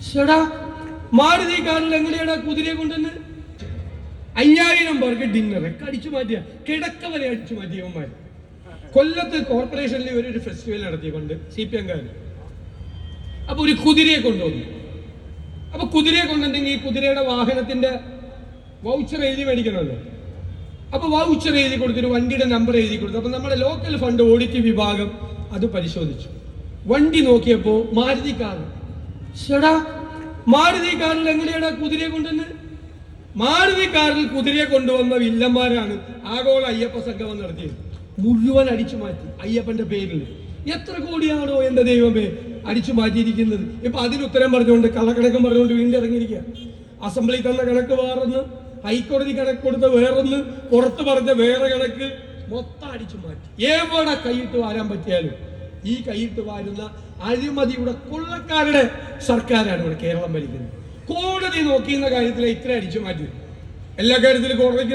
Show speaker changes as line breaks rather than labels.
ചേടാ മാരുതി കാറിൽ എങ്ങനെയാടാ കുതിരയെ കൊണ്ടുവന്ന് 5000 പേർക്ക് ഡിന്നറൊക്കെ അടിച്ചു മാറ്റിയ കിടക്ക വരെ അടിച്ചു മാറ്റിയവന്മാർ. കൊല്ലത്ത് കോർപ്പറേഷനിൽ ഒരു ഫെസ്റ്റിവൽ നടത്തിക്കൊണ്ട് CPM കാര് അപ്പൊ ഒരു കുതിരയെ കൊണ്ടുവന്നു. അപ്പൊ കുതിരയെ കൊണ്ടുണ്ടെങ്കിൽ ഈ കുതിരയുടെ വാഹനത്തിന്റെ വൗച്ചർ എഴുതി മേടിക്കണമല്ലോ. അപ്പൊ വൗച്ചർ എഴുതി കൊടുത്തൊരു വണ്ടിയുടെ നമ്പർ എഴുതി കൊടുത്തു. അപ്പൊ നമ്മുടെ ലോക്കൽ ഫണ്ട് ഓഡിറ്റ് വിഭാഗം അത് പരിശോധിച്ചു. വണ്ടി നോക്കിയപ്പോ മാരുതി കാർ. ചേടാ മാരുതി കാറിൽ എങ്ങനെയാടാ കുതിരയെ കൊണ്ടുവന്ന്? മാരുതി കാറിൽ കുതിരയെ കൊണ്ടുവന്ന വില്ലന്മാരാണ് ആഗോള അയ്യപ്പ സംഗമം നടത്തിയത്. മുഴുവൻ അടിച്ചു മാറ്റി അയ്യപ്പന്റെ പേരിൽ. എത്ര കോടിയാണോ എന്റെ ദൈവമേ അടിച്ചു മാറ്റിയിരിക്കുന്നത്. ഇപ്പൊ അതിനുത്തരം പറഞ്ഞുകൊണ്ട് കള്ളക്കണക്കും പറഞ്ഞുകൊണ്ട് വീണ്ടും ഇറങ്ങിയിരിക്കുക. അസംബ്ലി തന്ന കണക്ക് വേറൊന്ന്, ഹൈക്കോടതി കണക്ക് കൊടുത്ത വേറൊന്ന്, പുറത്ത് പറഞ്ഞ വേറെ കണക്ക്, മൊത്തം അടിച്ചു മാറ്റി. എവിടെ കൈയിട്ട് വാരാൻ പറ്റിയാലും ഈ കൈയിട്ട് വാരുന്ന അഴിമതിയുടെ കൊള്ളക്കാരുടെ സർക്കാരാണ് ഇവിടെ കേരളം ഭരിക്കുന്നത്. കോടതി നോക്കിയുന്ന കാര്യത്തിൽ ഇത്ര അടിച്ചു മാറ്റി. എല്ലാ കാര്യത്തിലും കോടതിക്ക്